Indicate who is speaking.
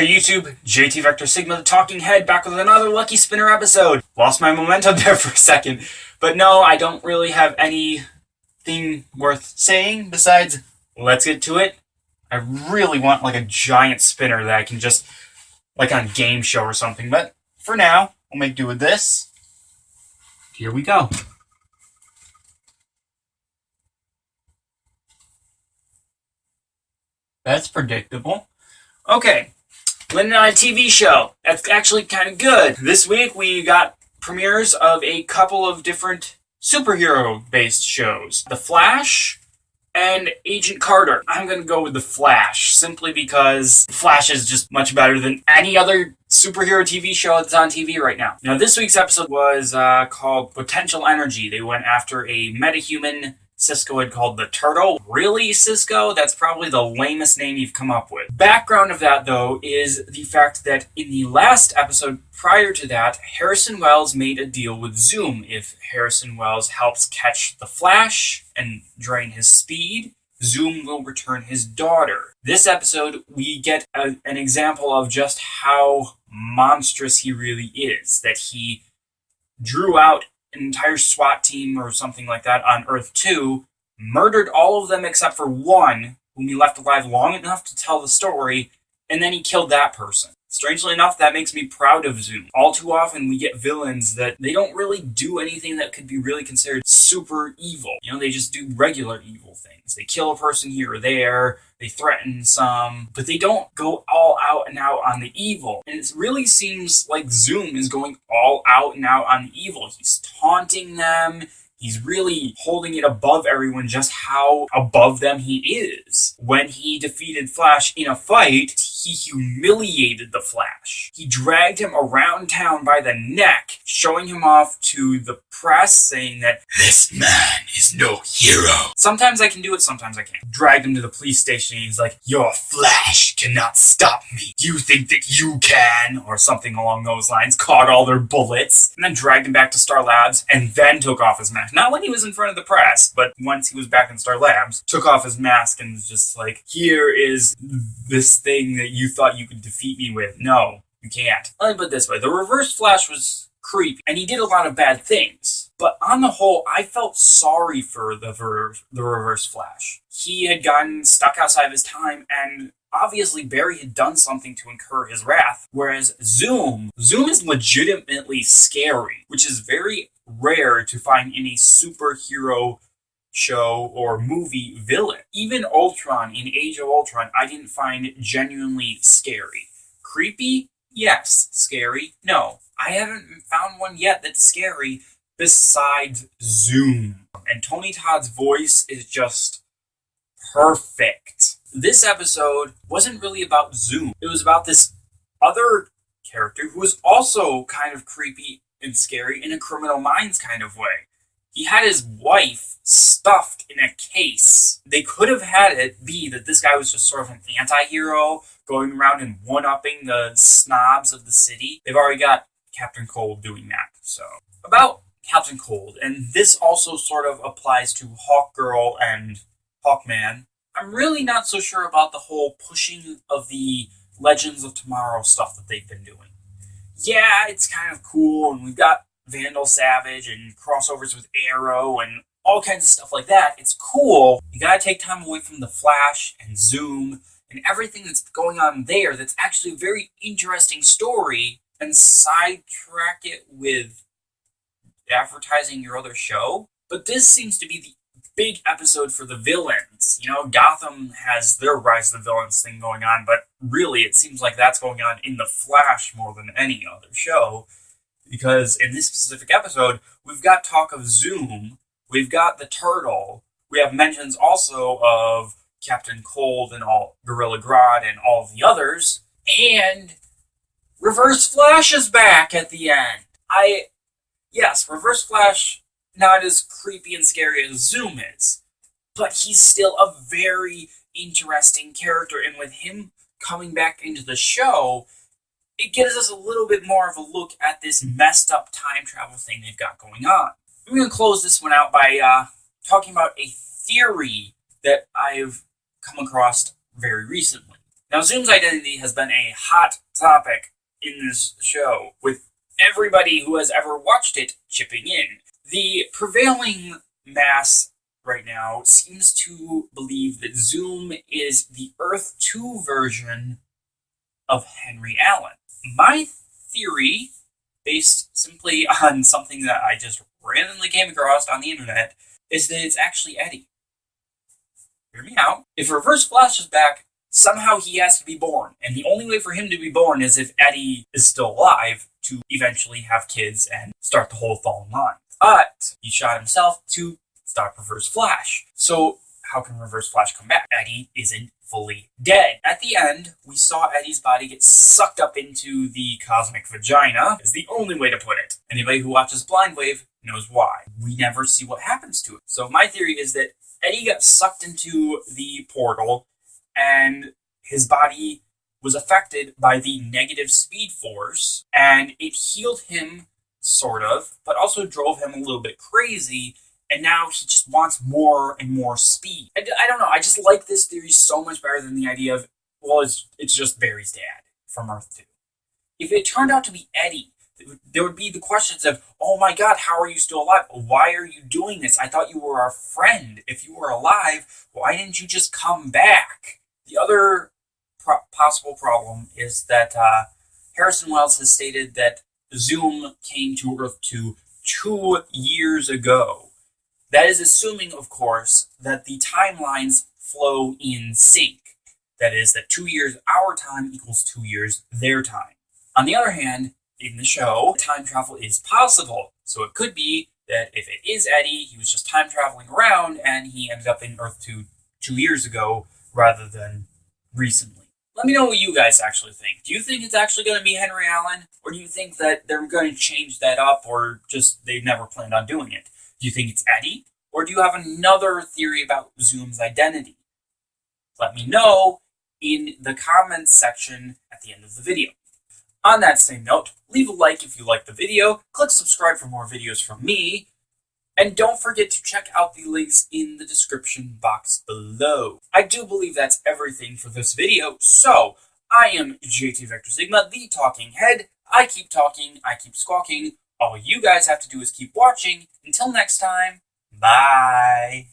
Speaker 1: there, YouTube. JT Vector Sigma, the Talking Head, back with another Lucky Spinner episode. Lost my momentum there for a second. But no, I don't really have anything worth saying besides, let's get to it. I really want like a giant spinner that I can just, like on Game Show or something. But for now, we'll make do with this. Here we go. That's predictable. Okay, Lynn and I TV show. That's actually kind of good. This week we got premieres of a couple of different superhero-based shows. The Flash and Agent Carter. I'm going to go with The Flash, simply because The Flash is just much better than any other superhero TV show that's on TV right now. Now, this week's episode was called Potential Energy. They went after a metahuman Cisco had called the Turtle. Really, Cisco? That's probably the lamest name you've come up with. Background of that, though, is the fact that in the last episode prior to that, Harrison Wells made a deal with Zoom. If Harrison Wells helps catch the Flash and drain his speed, Zoom will return his daughter. This episode, we get an example of just how monstrous he really is. That he drew out an entire SWAT team or something like that on Earth 2, murdered all of them except for one, whom he left alive long enough to tell the story, and then he killed that person. Strangely enough, that makes me proud of Zoom. All too often we get villains that they don't really do anything that could be really considered super evil. You know, they just do regular evil things. They kill a person here or there, they threaten some, but they don't go all out and out on the evil. And it really seems like Zoom is going all out and out on the evil. He's taunting them. He's really holding it above everyone just how above them he is. When he defeated Flash in a fight, he humiliated the Flash. He dragged him around town by the neck, showing him off to the press, saying that this man is no hero. Sometimes I can do it, sometimes I can't. Dragged him to the police station and he's like, your Flash cannot stop me. You think that you can? Or something along those lines. Caught all their bullets. And then dragged him back to Star Labs and then took off his mask. Not when he was in front of the press, but once he was back in Star Labs, took off his mask and was just like, here is this thing that you thought you could defeat me with. No, you can't. Let me put it this way. The Reverse Flash was creepy, and he did a lot of bad things. But on the whole, I felt sorry for the Reverse Flash. He had gotten stuck outside of his time, and obviously Barry had done something to incur his wrath, whereas Zoom is legitimately scary, which is very rare to find in a superhero show or movie villain. Even Ultron in Age of Ultron, I didn't find genuinely scary. Creepy? Yes. Scary? No. I haven't found one yet that's scary besides Zoom. And Tony Todd's voice is just perfect. This episode wasn't really about Zoom. It was about this other character who was also kind of creepy and scary in a Criminal Minds kind of way. He had his wife stuffed in a case. They could have had it be that this guy was just sort of an anti-hero going around and one-upping the snobs of the city. They've already got Captain Cold doing that. So, about Captain Cold, and this also sort of applies to Hawkgirl and Hawkman. I'm really not so sure about the whole pushing of the Legends of Tomorrow stuff that they've been doing. Yeah, it's kind of cool, and we've got Vandal Savage and crossovers with Arrow and all kinds of stuff like that. It's cool. You gotta take time away from the Flash and Zoom and everything that's going on there that's actually a very interesting story and sidetrack it with advertising your other show. But this seems to be the big episode for the villains. You know, Gotham has their Rise of the Villains thing going on, but really it seems like that's going on in the Flash more than any other show. Because in this specific episode, we've got talk of Zoom, we've got the Turtle, we have mentions also of Captain Cold and all Gorilla Grodd and all the others, and Reverse Flash is back at the end. Yes, Reverse Flash, not as creepy and scary as Zoom is, but he's still a very interesting character, and with him coming back into the show, it gives us a little bit more of a look at this messed up time travel thing they've got going on. I'm going to close this one out by talking about a theory that I've come across very recently. Now, Zoom's identity has been a hot topic in this show, with everybody who has ever watched it chipping in. The prevailing mass right now seems to believe that Zoom is the Earth 2 version of Henry Allen. My theory, based simply on something that I just randomly came across on the internet, is that it's actually Eddie. Hear me out. If Reverse Flash is back, somehow he has to be born, and the only way for him to be born is if Eddie is still alive to eventually have kids and start the whole fallen line. But he shot himself to stop Reverse Flash. So how can Reverse Flash come back? Eddie isn't fully dead. At the end, we saw Eddie's body get sucked up into the cosmic vagina, is the only way to put it. Anybody who watches Blind Wave knows why. We never see what happens to it. So my theory is that Eddie got sucked into the portal, and his body was affected by the negative speed force, and it healed him, sort of, but also drove him a little bit crazy, and now he just wants more and more speed. I don't know, I just like this theory so much better than the idea of, well, it's just Barry's dad from Earth 2. If it turned out to be Eddie, there would be the questions of, oh my god, how are you still alive? Why are you doing this? I thought you were our friend. If you were alive, why didn't you just come back? The other possible problem is that Harrison Wells has stated that Zoom came to Earth 2 years ago. That is assuming, of course, that the timelines flow in sync. That is, that 2 years our time equals 2 years their time. On the other hand, in the show, time travel is possible. So it could be that if it is Eddie, he was just time traveling around and he ended up in Earth 2 years ago rather than recently. Let me know what you guys actually think. Do you think it's actually going to be Henry Allen? Or do you think that they're going to change that up, or just they never planned on doing it? Do you think it's Eddie? Or do you have another theory about Zoom's identity? Let me know in the comments section at the end of the video. On that same note, leave a like if you liked the video, click subscribe for more videos from me, and don't forget to check out the links in the description box below. I do believe that's everything for this video, so I am JT Vector Sigma, the talking head. I keep talking, I keep squawking. All you guys have to do is keep watching. Until next time, bye!